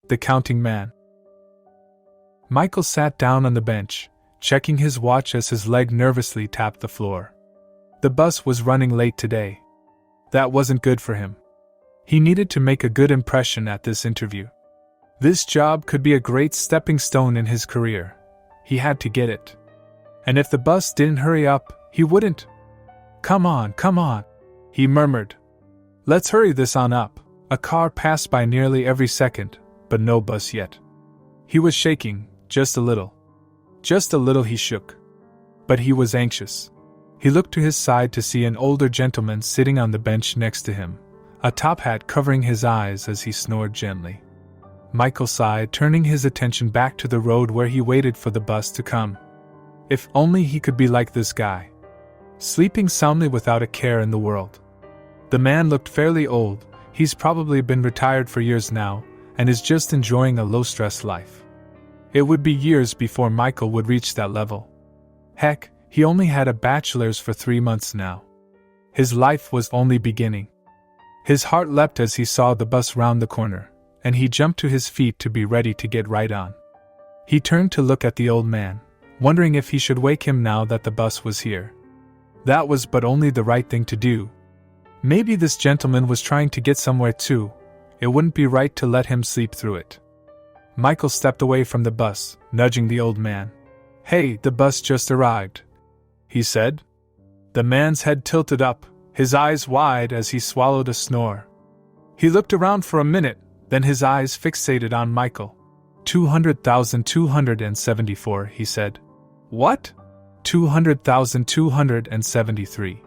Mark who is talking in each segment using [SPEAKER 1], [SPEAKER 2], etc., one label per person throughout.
[SPEAKER 1] the counting man. Michael sat down on the bench, checking his watch as his leg nervously tapped the floor. The bus was running late today. That wasn't good for him. He needed to make a good impression at this interview. This job could be a great stepping stone in his career. He had to get it. And if the bus didn't hurry up, he wouldn't. Come on, he murmured. Let's hurry this on up. A car passed by nearly every second, but no bus yet. He was shaking, just a little. Just a little he shook. But he was anxious. He looked to his side to see an older gentleman sitting on the bench next to him, a top hat covering his eyes as he snored gently. Michael sighed, turning his attention back to the road where he waited for the bus to come. If only he could be like this guy. Sleeping soundly without a care in the world. The man looked fairly old. He's probably been retired for years now, and is just enjoying a low-stress life. It would be years before Michael would reach that level. Heck, he only had a bachelor's for 3 months now. His life was only beginning. His heart leapt as he saw the bus round the corner, and he jumped to his feet to be ready to get right on. He turned to look at the old man, wondering if he should wake him now that the bus was here. That was but only the right thing to do. Maybe this gentleman was trying to get somewhere too. It wouldn't be right to let him sleep through it. Michael stepped away from the bus, nudging the old man. Hey, the bus just arrived, he said. The man's head tilted up, his eyes wide as he swallowed a snore. He looked around for a minute, then his eyes fixated on Michael. 200,274, he said. What? 200,273.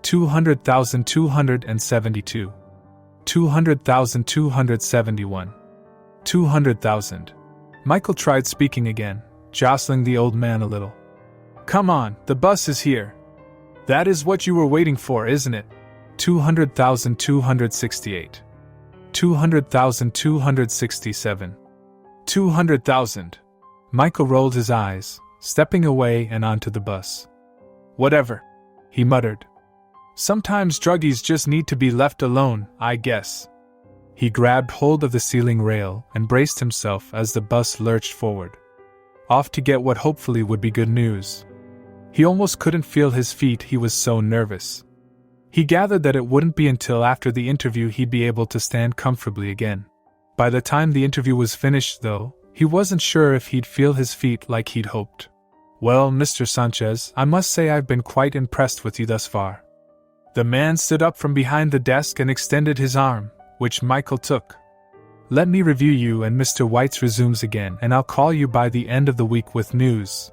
[SPEAKER 1] 200,272. 200,271. 200,000. Michael tried speaking again, jostling the old man a little. Come on, the bus is here. That is what you were waiting for, isn't it? 200,268. 200,267. 200,000. Michael rolled his eyes, stepping away and onto the bus. Whatever, he muttered. Sometimes druggies just need to be left alone, I guess. He grabbed hold of the ceiling rail and braced himself as the bus lurched forward, off to get what hopefully would be good news. He almost couldn't feel his feet, he was so nervous. He gathered that it wouldn't be until after the interview he'd be able to stand comfortably again. By the time the interview was finished, though, he wasn't sure if he'd feel his feet like he'd hoped. Well, Mr. Sanchez, I must say I've been quite impressed with you thus far. The man stood up from behind the desk and extended his arm, which Michael took. Let me review you and Mr. White's resumes again, and I'll call you by the end of the week with news.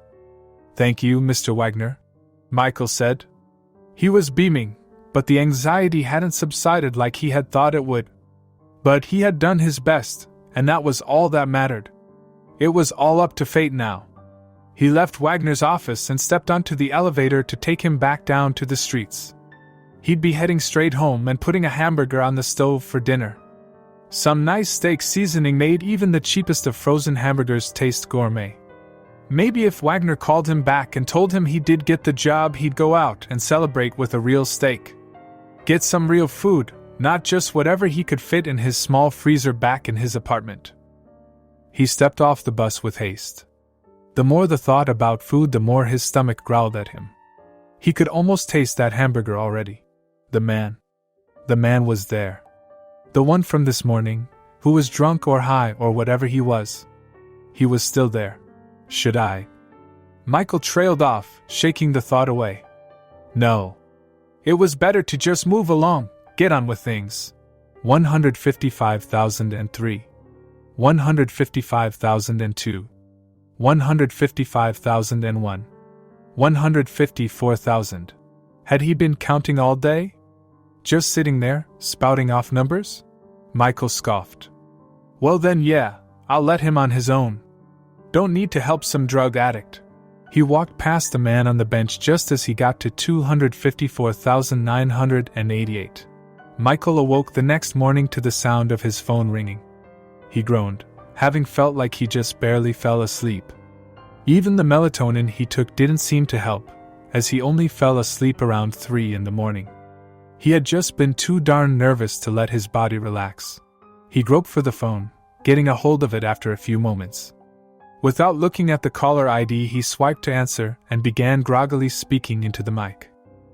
[SPEAKER 1] Thank you, Mr. Wagner, Michael said. He was beaming, but the anxiety hadn't subsided like he had thought it would. But he had done his best, and that was all that mattered. It was all up to fate now. He left Wagner's office and stepped onto the elevator to take him back down to the streets. He'd be heading straight home and putting a hamburger on the stove for dinner. Some nice steak seasoning made even the cheapest of frozen hamburgers taste gourmet. Maybe if Wagner called him back and told him he did get the job, he'd go out and celebrate with a real steak. Get some real food, not just whatever he could fit in his small freezer back in his apartment. He stepped off the bus with haste. The more the thought about food, the more his stomach growled at him. He could almost taste that hamburger already. The man was there. The one from this morning, who was drunk or high or whatever he was. He was still there. Should I? Michael trailed off, shaking the thought away. No. It was better to just move along, get on with things. 155,003. 155,002. 155,001. 154,000. Had he been counting all day? Just sitting there, spouting off numbers? Michael scoffed. Well then, yeah, I'll let him on his own. Don't need to help some drug addict. He walked past the man on the bench just as he got to 254,988. Michael awoke the next morning to the sound of his phone ringing. He groaned, having felt like he just barely fell asleep. Even the melatonin he took didn't seem to help, as he only fell asleep around 3 in the morning. He had just been too darn nervous to let his body relax. He groped for the phone, getting a hold of it after a few moments. Without looking at the caller ID, he swiped to answer and began groggily speaking into the mic.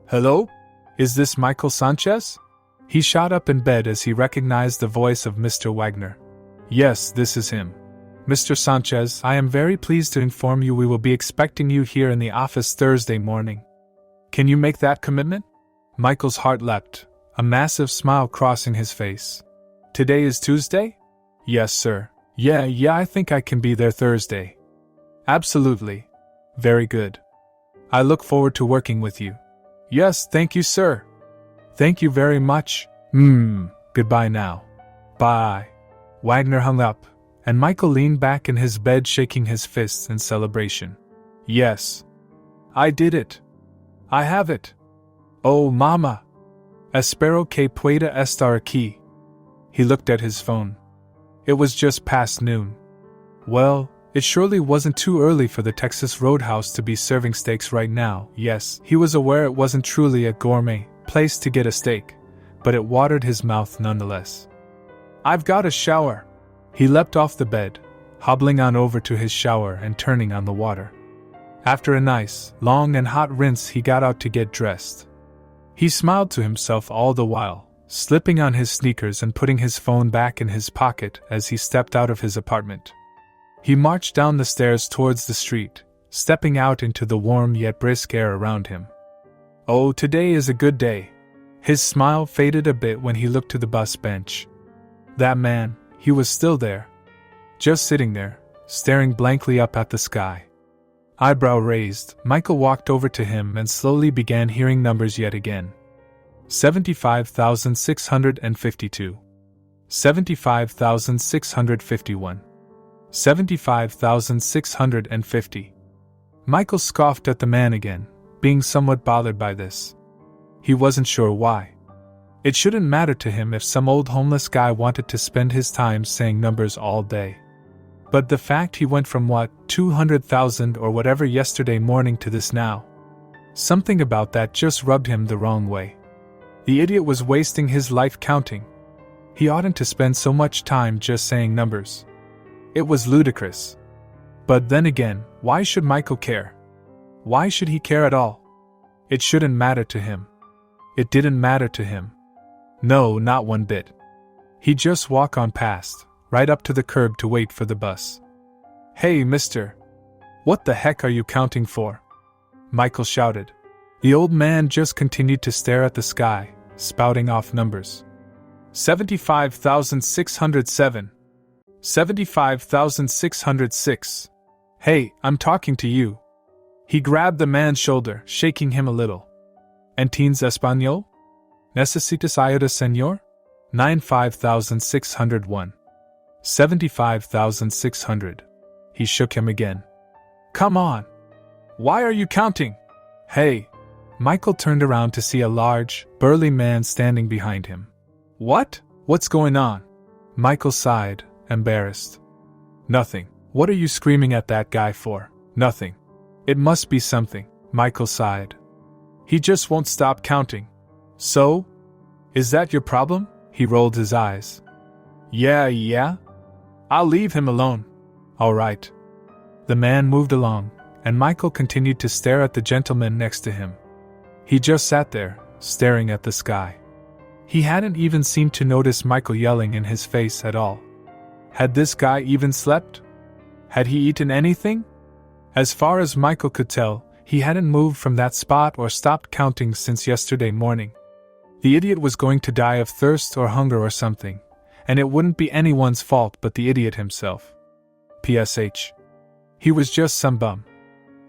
[SPEAKER 1] "Hello? Is this Michael Sanchez?" He shot up in bed as he recognized the voice of Mr. Wagner. "Yes, this is him. Mr. Sanchez, I am very pleased to inform you we will be expecting you here in the office Thursday morning. Can you make that commitment?" Michael's heart leapt, a massive smile crossing his face. "Today is Tuesday?" "Yes, sir. Yeah, I think I can be there Thursday." "Absolutely. Very good. I look forward to working with you." "Yes, thank you, sir." "Thank you very much. Goodbye now." "Bye." Wagner hung up, and Michael leaned back in his bed shaking his fists in celebration. "Yes. I did it. I have it. Oh, mama. Espero que pueda estar aquí." He looked at his phone. It was just past noon. Well, it surely wasn't too early for the Texas Roadhouse to be serving steaks right now. Yes, he was aware it wasn't truly a gourmet place to get a steak, but it watered his mouth nonetheless. "I've got a shower." He leapt off the bed, hobbling on over to his shower and turning on the water. After a nice, long and hot rinse, he got out to get dressed. He smiled to himself all the while, slipping on his sneakers and putting his phone back in his pocket as he stepped out of his apartment. He marched down the stairs towards the street, stepping out into the warm yet brisk air around him. Oh, today is a good day. His smile faded a bit when he looked to the bus bench. That man, he was still there. Just sitting there, staring blankly up at the sky. Eyebrow raised, Michael walked over to him and slowly began hearing numbers yet again. 75,652. 75,651. 75,650. Michael scoffed at the man again, being somewhat bothered by this. He wasn't sure why. It shouldn't matter to him if some old homeless guy wanted to spend his time saying numbers all day. But the fact he went from 200,000 or whatever yesterday morning to this now. Something about that just rubbed him the wrong way. The idiot was wasting his life counting. He oughtn't to spend so much time just saying numbers. It was ludicrous. But then again, why should Michael care? Why should he care at all? It shouldn't matter to him. It didn't matter to him. No, not one bit. He'd just walk on past, right up to the curb to wait for the bus. "Hey, mister! What the heck are you counting for?" Michael shouted. The old man just continued to stare at the sky, spouting off numbers. 75,607. 75,606. "Hey, I'm talking to you." He grabbed the man's shoulder, shaking him a little. "¿Entiendes español? ¿Necesitas ayuda, señor?" 95,601. 75,600. He shook him again. "Come on! Why are you counting? Hey!" Michael turned around to see a large, burly man standing behind him. "What? What's going on?" Michael sighed, embarrassed. "Nothing. What are you screaming at that guy for?" "Nothing. It must be something," Michael sighed. "He just won't stop counting." "So? Is that your problem?" He rolled his eyes. Yeah? I'll leave him alone." "All right." The man moved along, and Michael continued to stare at the gentleman next to him. He just sat there, staring at the sky. He hadn't even seemed to notice Michael yelling in his face at all. Had this guy even slept? Had he eaten anything? As far as Michael could tell, he hadn't moved from that spot or stopped counting since yesterday morning. The idiot was going to die of thirst or hunger or something, and it wouldn't be anyone's fault but the idiot himself. PSH. He was just some bum.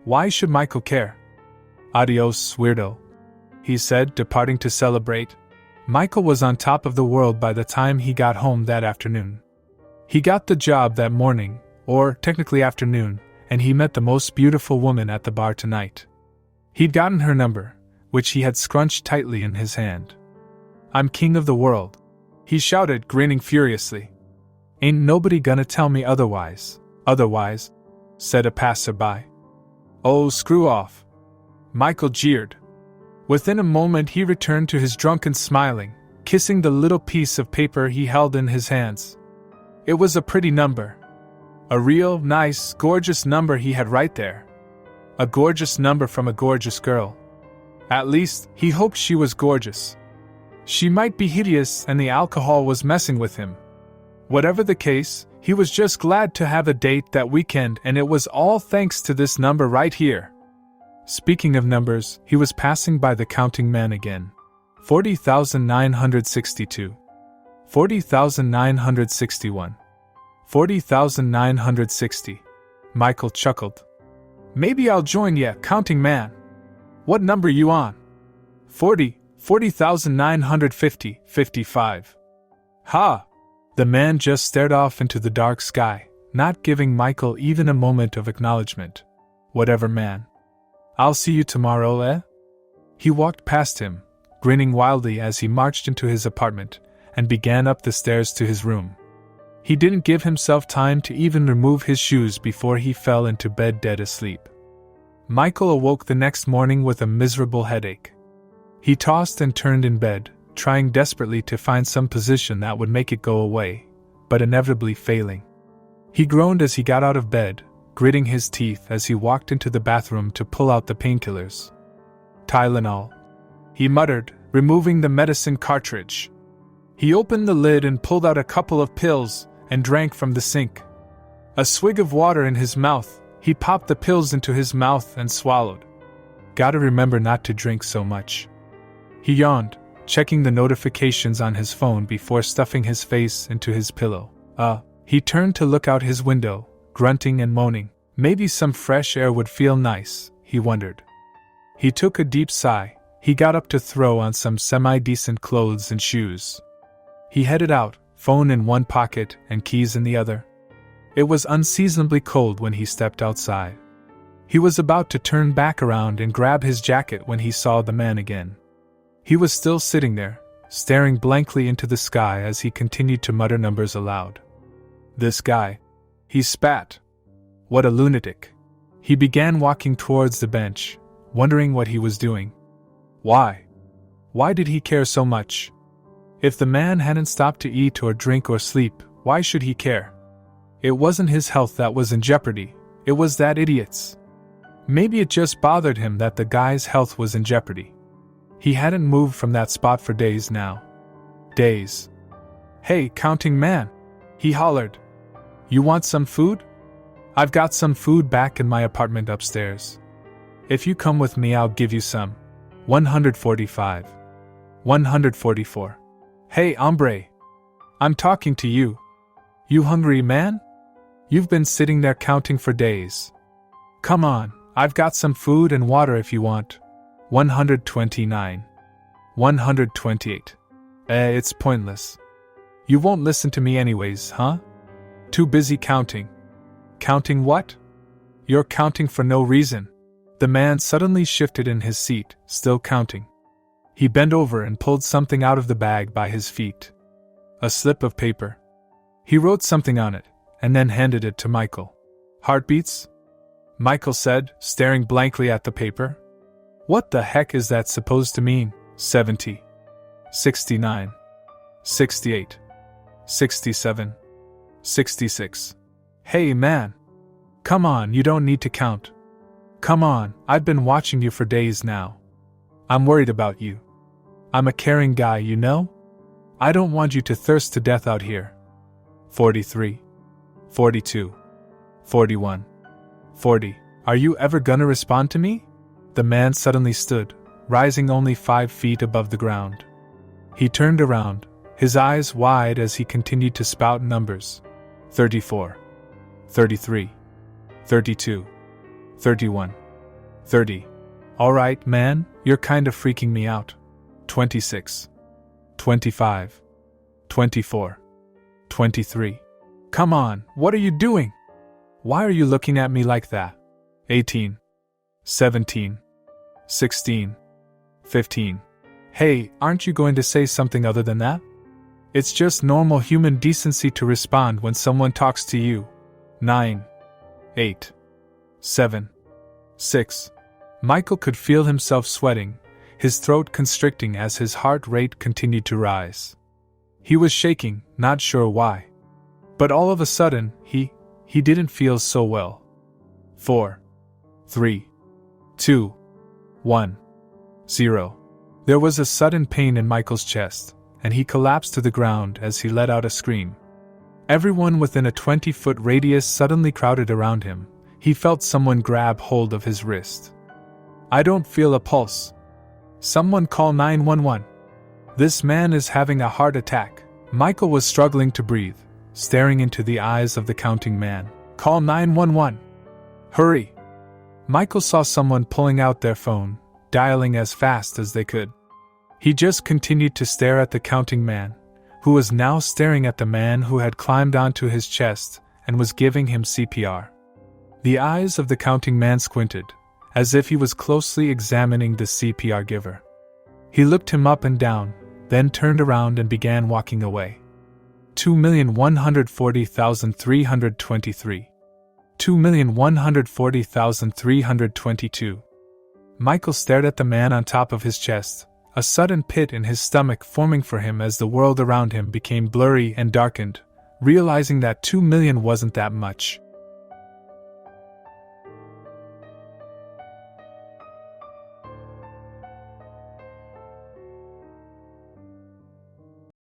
[SPEAKER 1] Why should Michael care? "Adios, weirdo," he said, departing to celebrate. Michael was on top of the world by the time he got home that afternoon. He got the job that morning, or technically afternoon, and he met the most beautiful woman at the bar tonight. He'd gotten her number, which he had scrunched tightly in his hand. "I'm king of the world," he shouted, grinning furiously. "Ain't nobody gonna tell me otherwise." "Otherwise?" said a passerby. "Oh, screw off," Michael jeered. Within a moment he returned to his drunken smiling, kissing the little piece of paper he held in his hands. It was a pretty number. A real, nice, gorgeous number he had right there. A gorgeous number from a gorgeous girl. At least, he hoped she was gorgeous. She might be hideous and the alcohol was messing with him. Whatever the case, he was just glad to have a date that weekend, and it was all thanks to this number right here. Speaking of numbers, he was passing by the counting man again. 40,962. 40,961. 40,960. Michael chuckled. Maybe I'll join ya, counting man. What number you on? 40,950, 55. Ha! The man just stared off into the dark sky, not giving Michael even a moment of acknowledgement. Whatever, man. I'll see you tomorrow, eh? He walked past him, grinning wildly as he marched into his apartment, and began up the stairs to his room. He didn't give himself time to even remove his shoes before he fell into bed dead asleep. Michael awoke the next morning with a miserable headache. He tossed and turned in bed, trying desperately to find some position that would make it go away, but inevitably failing. He groaned as he got out of bed, gritting his teeth as he walked into the bathroom to pull out the painkillers. Tylenol, he muttered, removing the medicine cartridge. He opened the lid and pulled out a couple of pills and drank from the sink. A swig of water in his mouth, he popped the pills into his mouth and swallowed. Gotta remember not to drink so much. He yawned, checking the notifications on his phone before stuffing his face into his pillow. He turned to look out his window, grunting and moaning. Maybe some fresh air would feel nice, he wondered. He took a deep sigh. He got up to throw on some semi-decent clothes and shoes. He headed out, phone in one pocket and keys in the other. It was unseasonably cold when he stepped outside. He was about to turn back around and grab his jacket when he saw the man again. He was still sitting there, staring blankly into the sky as he continued to mutter numbers aloud. This guy. He spat. What a lunatic. He began walking towards the bench, wondering what he was doing. Why? Why did he care so much? If the man hadn't stopped to eat or drink or sleep, why should he care? It wasn't his health that was in jeopardy, it was that idiot's. Maybe it just bothered him that the guy's health was in jeopardy. He hadn't moved from that spot for days now. Days. Hey, counting man, he hollered. You want some food? I've got some food back in my apartment upstairs. If you come with me, I'll give you some. 145. 144. Hey, hombre. I'm talking to you. You hungry, man? You've been sitting there counting for days. Come on, I've got some food and water if you want. 129. 128. It's pointless. You won't listen to me anyways, huh? Too busy counting. Counting what? You're counting for no reason. The man suddenly shifted in his seat, still counting. He bent over and pulled something out of the bag by his feet. A slip of paper. He wrote something on it, and then handed it to Michael. Heartbeats? Michael said, staring blankly at the paper. What the heck is that supposed to mean? 70. 69. 68. 67. 66. Hey man. Come on, you don't need to count. Come on, I've been watching you for days now. I'm worried about you. I'm a caring guy, you know? I don't want you to thirst to death out here. 43. 42. 41. 40. Are you ever gonna respond to me? The man suddenly stood, rising only 5 feet above the ground. He turned around, his eyes wide as he continued to spout numbers. 34. 33. 32. 31. 30. Alright, man, you're kind of freaking me out. 26. 25. 24. 23. Come on, what are you doing? Why are you looking at me like that? 18. 17. 16. 15. Hey, aren't you going to say something other than that? It's just normal human decency to respond when someone talks to you. 9. 8. 7. 6. Michael could feel himself sweating, his throat constricting as his heart rate continued to rise. He was shaking, not sure why. But all of a sudden, he didn't feel so well. 4, 3, 2, 1, 0. There was a sudden pain in Michael's chest, and he collapsed to the ground as he let out a scream. Everyone within a 20-foot radius suddenly crowded around him. He felt someone grab hold of his wrist. "I don't feel a pulse. Someone call 911. This man is having a heart attack." Michael was struggling to breathe, staring into the eyes of the counting man. "Call 911. Hurry." Michael saw someone pulling out their phone, dialing as fast as they could. He just continued to stare at the counting man, who was now staring at the man who had climbed onto his chest and was giving him CPR. The eyes of the counting man squinted, as if he was closely examining the CPR giver. He looked him up and down, then turned around and began walking away. 2,140,323. 2,140,322. Michael stared at the man on top of his chest, a sudden pit in his stomach forming for him as the world around him became blurry and darkened, realizing that 2 million wasn't that much.